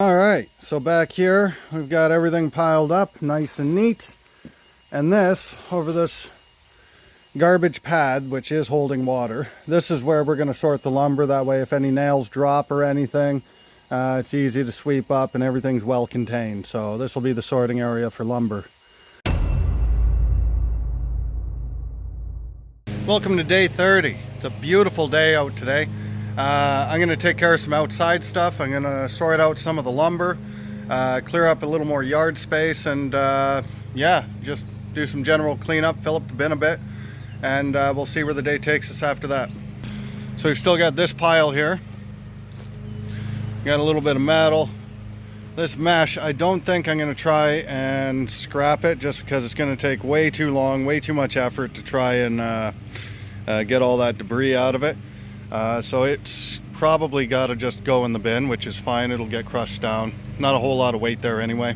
All right, so back here we've got everything piled up nice and neat, and this over this garbage pad, which is holding water, this is where we're going to sort the lumber. That way if any nails drop or anything, it's easy to sweep up and everything's well contained. So this will be the sorting area for lumber. Welcome to day 30. It's a beautiful day out today. I'm going to take care of some outside stuff. I'm going to sort out some of the lumber, clear up a little more yard space, and yeah, just do some general cleanup, fill up the bin a bit, and we'll see where the day takes us after that. So we've still got this pile here. Got a little bit of metal. This mesh, I don't think I'm going to try and scrap it, just because it's going to take way too long, way too much effort to try and get all that debris out of it. So it's probably got to just go in the bin, which is fine. It'll get crushed down. Not a whole lot of weight there anyway.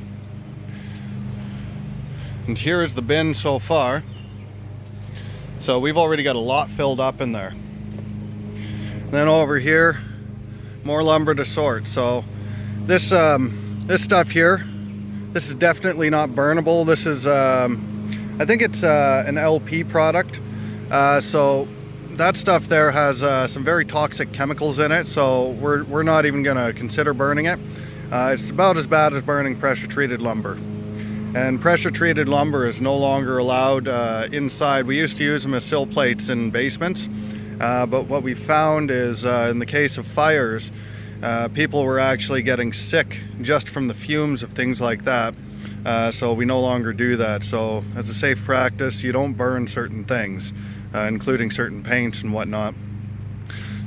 And here is the bin so far. So we've already got a lot filled up in there. Then over here, more lumber to sort. So this this stuff here, this is definitely not burnable. This is I think it's an LP product. So that stuff there has some very toxic chemicals in it, so we're not even going to consider burning it. It's about as bad as burning pressure treated lumber. And pressure treated lumber is no longer allowed inside. We used to use them as sill plates in basements, but what we found is in the case of fires, people were actually getting sick just from the fumes of things like that. So we no longer do that. So as a safe practice, you don't burn certain things, including certain paints and whatnot.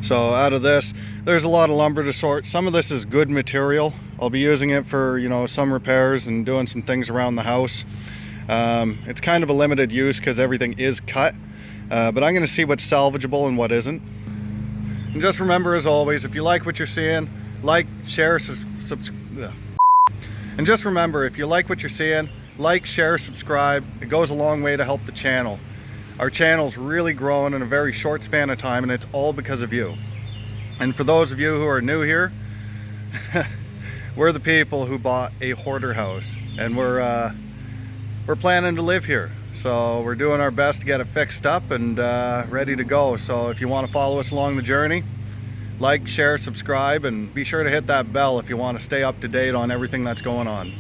So out of this, there's a lot of lumber to sort. Some of this is good material. I'll be using it for, you know, some repairs and doing some things around the house. It's kind of a limited use because everything is cut, but I'm going to see what's salvageable and what isn't. And just remember, as always, if you like what you're seeing, like, share, subscribe. And just remember, if you like what you're seeing, like, share, subscribe. It goes a long way to help the channel. Our channel's really growing in a very short span of time, and it's all because of you. And for those of you who are new here, we're the people who bought a hoarder house, and we're planning to live here. So we're doing our best to get it fixed up and ready to go. So if you want to follow us along the journey, like, share, subscribe, and be sure to hit that bell if you want to stay up to date on everything that's going on.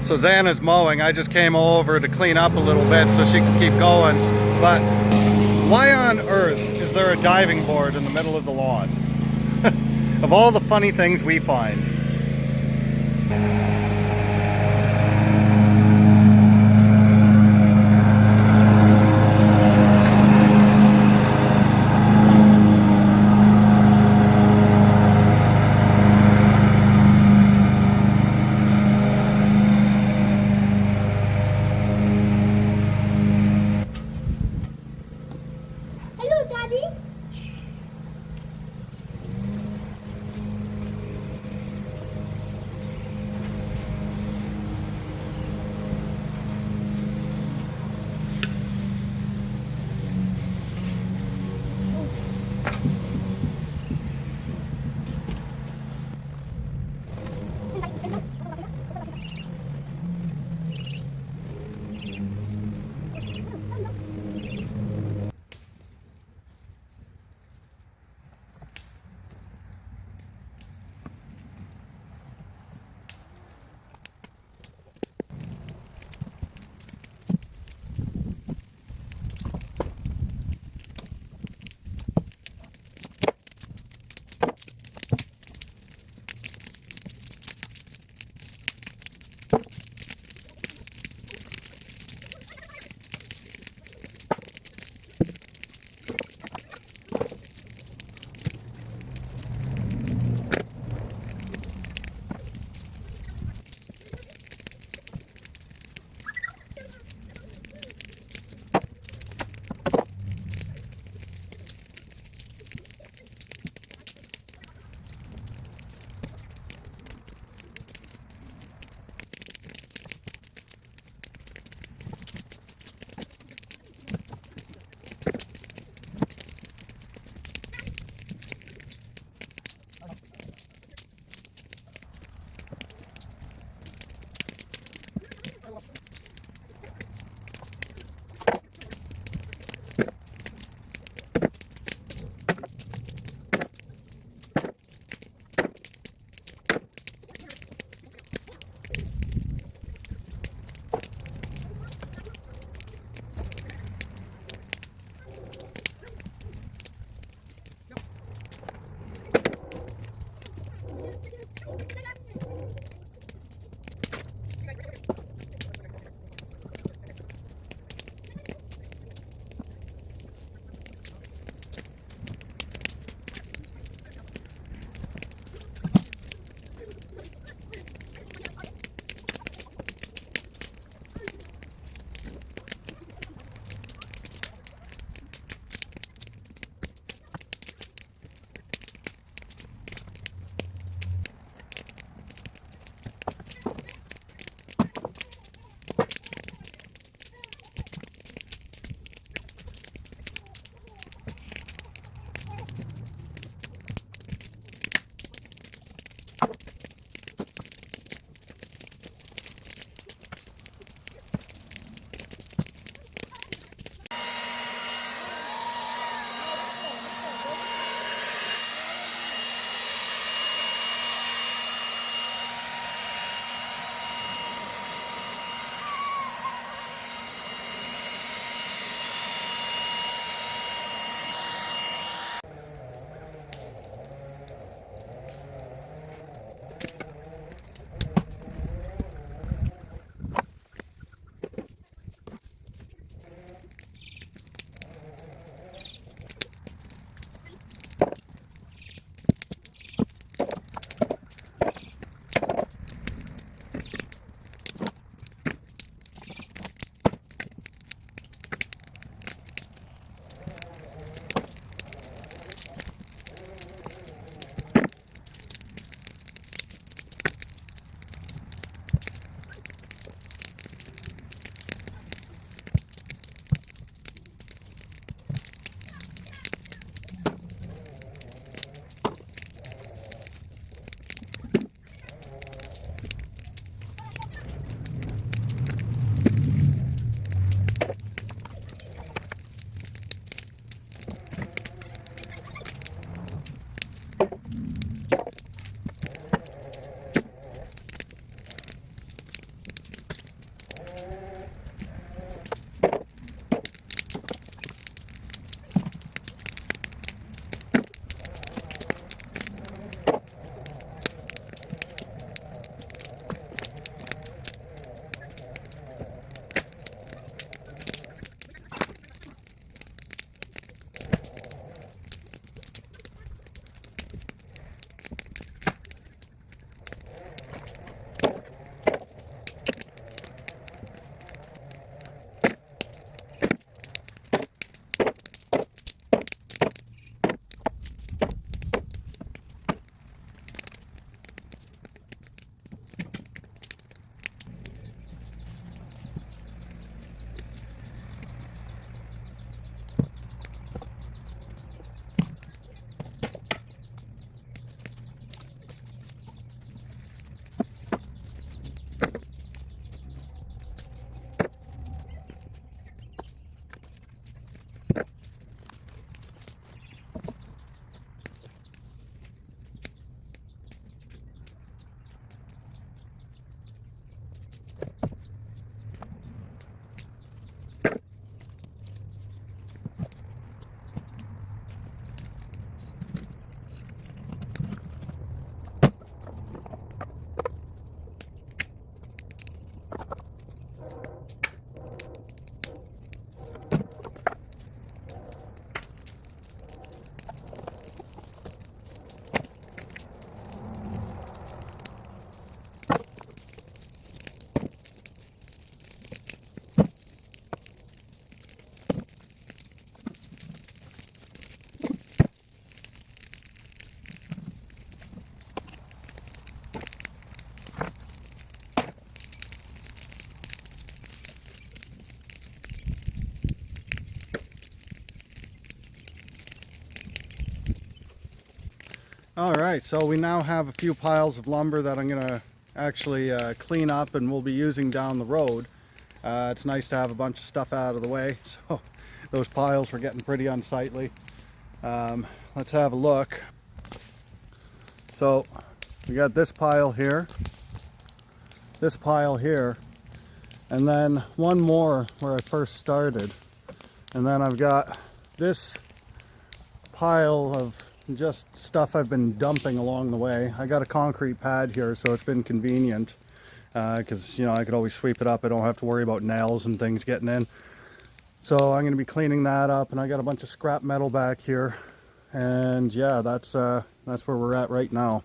So Xana's mowing. I just came over to clean up a little bit so she can keep going. But why on earth is there a diving board in the middle of the lawn? Of all the funny things we find. Alright, so we now have a few piles of lumber that I'm going to actually clean up and we'll be using down the road. It's nice to have a bunch of stuff out of the way, so those piles were getting pretty unsightly. Let's have a look. So we got this pile here, and then one more where I first started, and then I've got this pile of just stuff I've been dumping along the way. I got a concrete pad here, so it's been convenient because, you know, I could always sweep it up. I don't have to worry about nails and things getting in. So I'm going to be cleaning that up, and I got a bunch of scrap metal back here, and yeah, that's where we're at right now.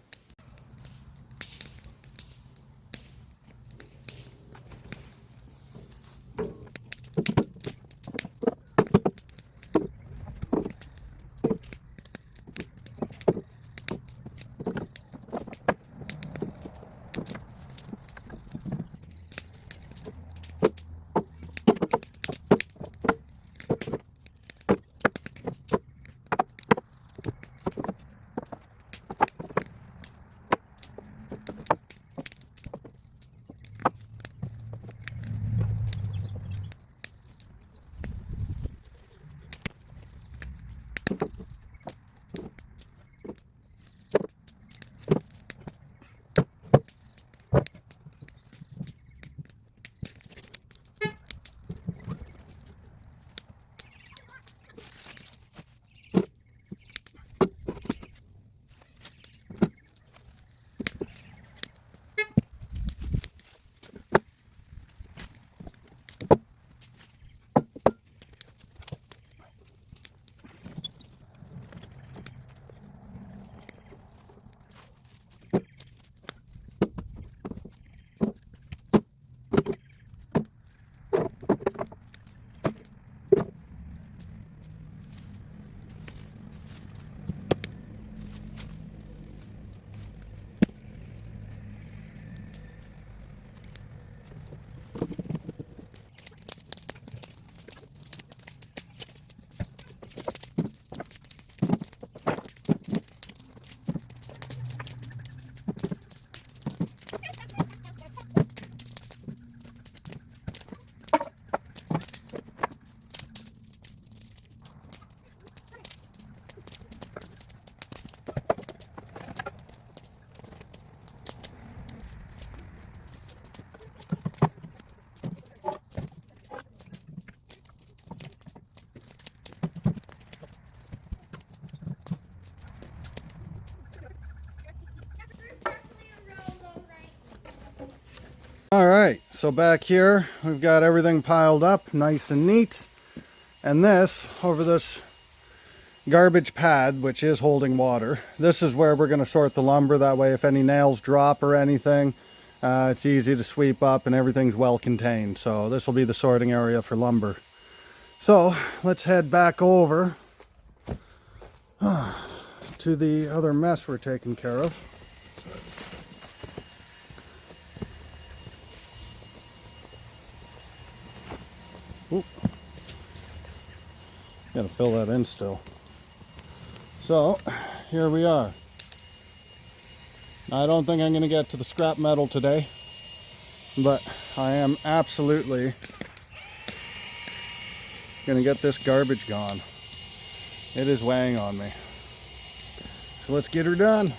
Alright, so back here we've got everything piled up nice and neat, and this over this garbage pad, which is holding water, this is where we're going to sort the lumber. That way if any nails drop or anything, it's easy to sweep up and everything's well contained. So this will be the sorting area for lumber. So let's head back over to the other mess we're taking care of. Oop. Gotta fill that in still. So here we are. I don't think I'm going to get to the scrap metal today, but I am absolutely going to get this garbage gone. It is weighing on me. So let's get her done.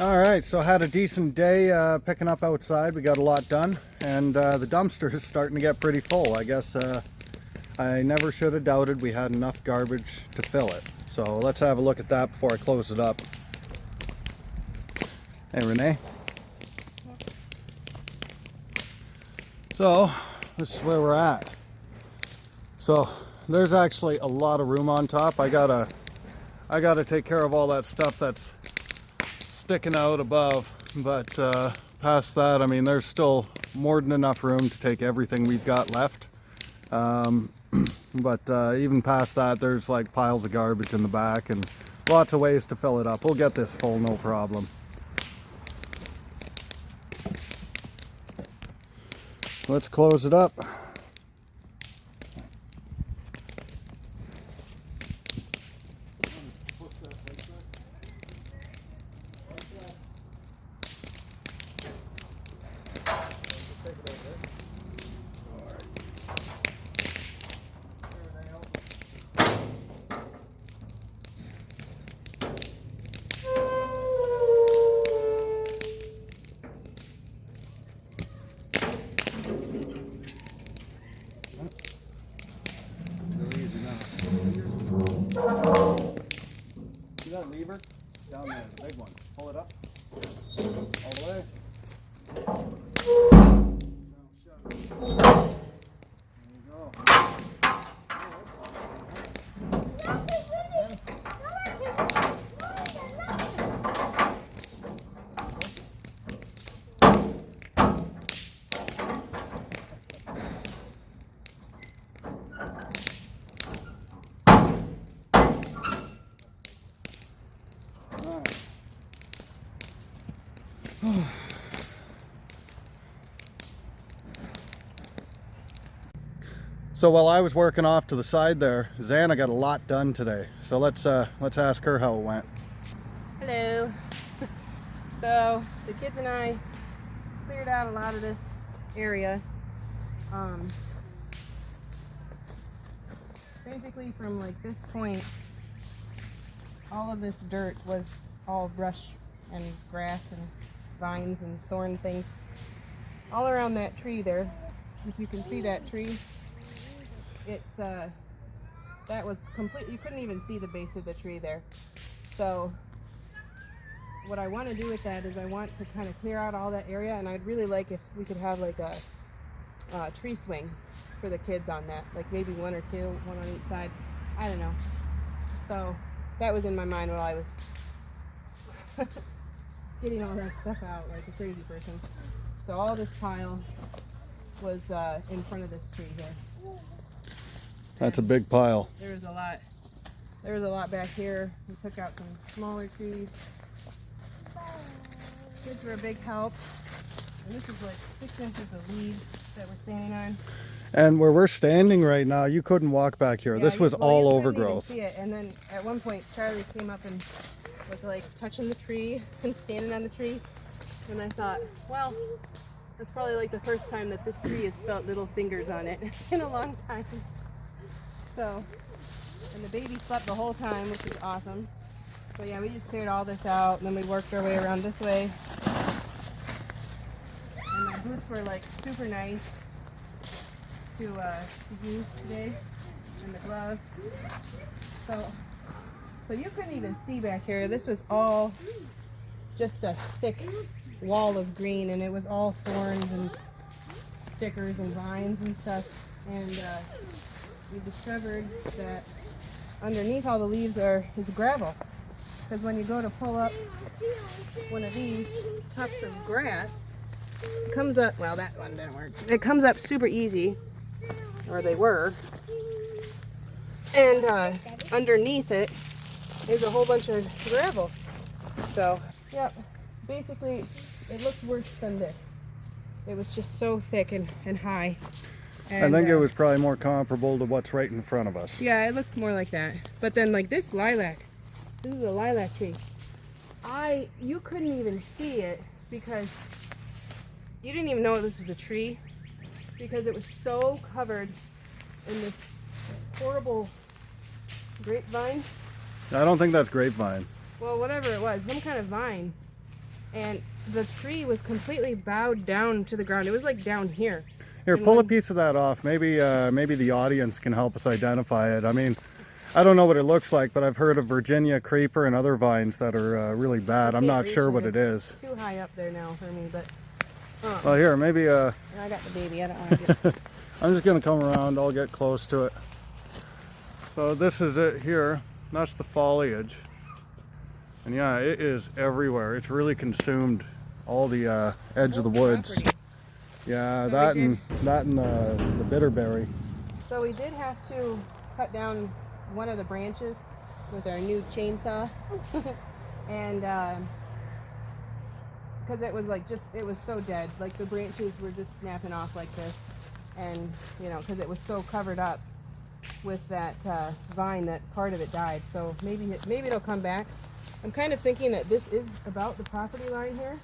All right, so had a decent day picking up outside. We got a lot done, and the dumpster is starting to get pretty full. I guess I never should have doubted we had enough garbage to fill it. So let's have a look at that before I close it up. Hey, Renee. So this is where we're at. So there's actually a lot of room on top. I gotta take care of all that stuff that's sticking out above, but past that, I mean, there's still more than enough room to take everything we've got left. But even past that, there's like piles of garbage in the back and lots of ways to fill it up. We'll get this full, no problem. Let's close it up. See that lever? Down there, the big one. Pull it up. All the way. Now shut it. There you go. So while I was working off to the side there, Xana got a lot done today. So let's ask her how it went. Hello. So the kids and I cleared out a lot of this area. Basically from like this point, all of this dirt was all brush and grass and vines and thorn things all around that tree there. If you can see that tree, it's that was complete. You couldn't even see the base of the tree there. So what I want to do with that is I want to kind of clear out all that area, and I'd really like if we could have like a tree swing for the kids on that, like maybe one or two, one on each side. I don't know. So that was in my mind while I was getting all that stuff out like a crazy person. So all this pile was in front of this tree here. That's a big pile. There was a lot. There was a lot back here. We took out some smaller trees. Kids were a big help. And this is like 6 inches of leaves that we're standing on. And where we're standing right now, you couldn't walk back here. Yeah, this was all overgrowth. See it. And then at one point, Charlie came up and was like touching the tree and standing on the tree. And I thought, well, that's probably like the first time that this tree has felt little fingers on it in a long time. So, and the baby slept the whole time, which is awesome. So yeah, we just cleared all this out, and then we worked our way around this way. And my boots were like super nice to use today, and the gloves. So you couldn't even see back here. This was all just a thick wall of green, and it was all thorns and stickers and vines and stuff. And we discovered that underneath all the leaves is gravel. Because when you go to pull up one of these tufts of grass, it comes up, well, that one didn't work. It comes up super easy, or they were. And underneath it is a whole bunch of gravel. So, yep, basically it looked worse than this. It was just so thick and high. And, I think it was probably more comparable to what's right in front of us. Yeah, it looked more like that. But then like this lilac, this is a lilac tree. You couldn't even see it because you didn't even know this was a tree because it was so covered in this horrible grapevine. I don't think that's grapevine. Well, whatever it was, some kind of vine. and the tree was completely bowed down to the ground. It was like down here. Here, And pull a when- piece of that off. Maybe maybe the audience can help us identify it. I mean, I don't know what it looks like, but I've heard of Virginia creeper and other vines that are really bad. I'm can't not reach sure what it. it is. Too high up there now for me, but Well, here, maybe I got the baby. I don't want to get I'm just gonna come around. I'll get close to it. So this is it here. That's the foliage, and yeah, it is everywhere. It's really consumed all the edge of the woods. property. Yeah, So that we and the bitterberry. So we did have to cut down one of the branches with our new chainsaw, and because it was like it was so dead, like the branches were just snapping off like this, and you know, because it was so covered up with that vine that part of it died. So maybe it'll come back. I'm kind of thinking that this is about the property line here,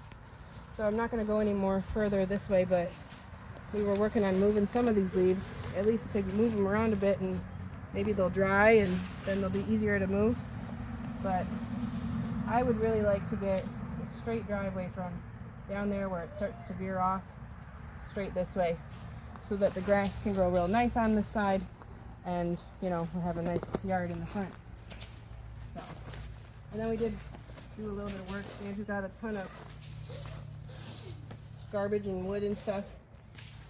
so I'm not going to go any more further this way, but we were working on moving some of these leaves, at least to move them around a bit, and maybe they'll dry and then they'll be easier to move. But I would really like to get a straight driveway from down there where it starts to veer off straight this way, so that the grass can grow real nice on this side, and you know, we'll have a nice yard in the front. So, and then we did do a little bit of work. Andrew got a ton of garbage and wood and stuff,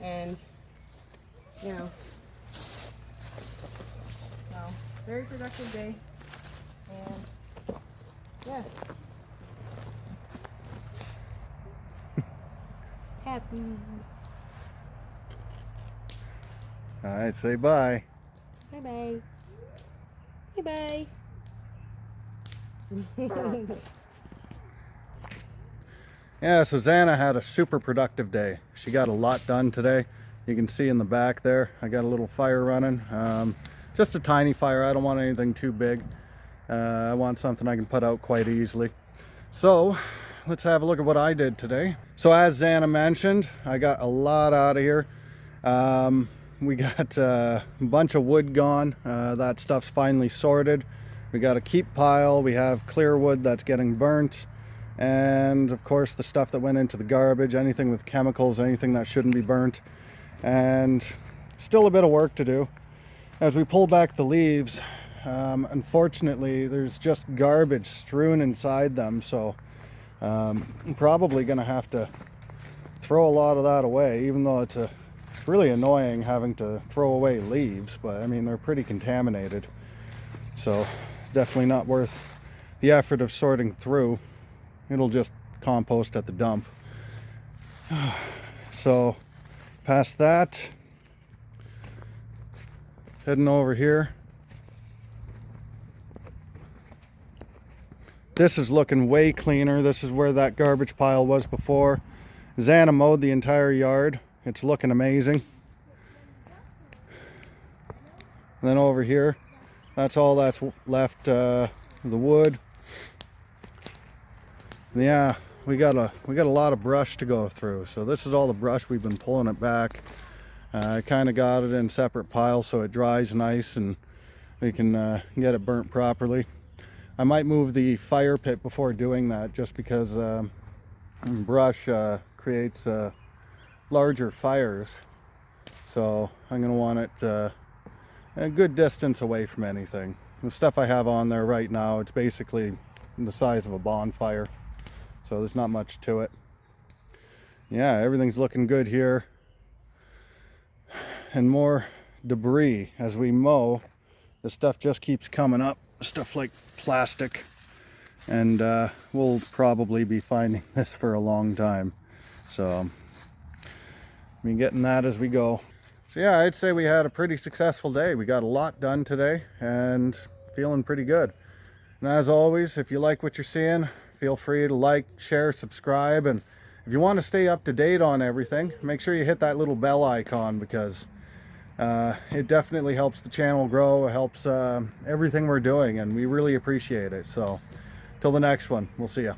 and you know, so very productive day, and yeah, happy. All right, say bye. Bye bye. Bye bye. Yeah, so Xana had a super productive day. She got a lot done today. You can see in the back there, I got a little fire running. Just a tiny fire. I don't want anything too big. I want something I can put out quite easily. So let's have a look at what I did today. So as Xana mentioned, I got a lot out of here. We got a bunch of wood gone. That stuff's finally sorted. We got a keep pile. We have clear wood that's getting burnt. And of course the stuff that went into the garbage, anything with chemicals, anything that shouldn't be burnt. And still a bit of work to do. As we pull back the leaves, unfortunately there's just garbage strewn inside them, so I'm probably gonna have to throw a lot of that away, even though it's really annoying having to throw away leaves, but I mean, they're pretty contaminated, so definitely not worth the effort of sorting through. It'll just compost at the dump. So past that, heading over here. This is looking way cleaner. This is where that garbage pile was before. Xana mowed the entire yard. It's looking amazing. And then over here, that's all that's left, the wood. Yeah, we got a lot of brush to go through. So this is all the brush. We've been pulling it back. I kind of got it in separate piles so it dries nice and we can get it burnt properly. I might move the fire pit before doing that, just because brush creates larger fires. So I'm going to want it a good distance away from anything. The stuff I have on there right now, it's basically the size of a bonfire. So there's not much to it. Yeah, everything's looking good here. And more debris as we mow. The stuff just keeps coming up. Stuff like plastic. And we'll probably be finding this for a long time. So I'll be getting that as we go. So yeah, I'd say we had a pretty successful day. We got a lot done today and feeling pretty good. And as always, if you like what you're seeing, feel free to like, share, subscribe, and if you want to stay up to date on everything, make sure you hit that little bell icon, because it definitely helps the channel grow. It helps everything we're doing, and we really appreciate it. So till the next one, we'll see ya.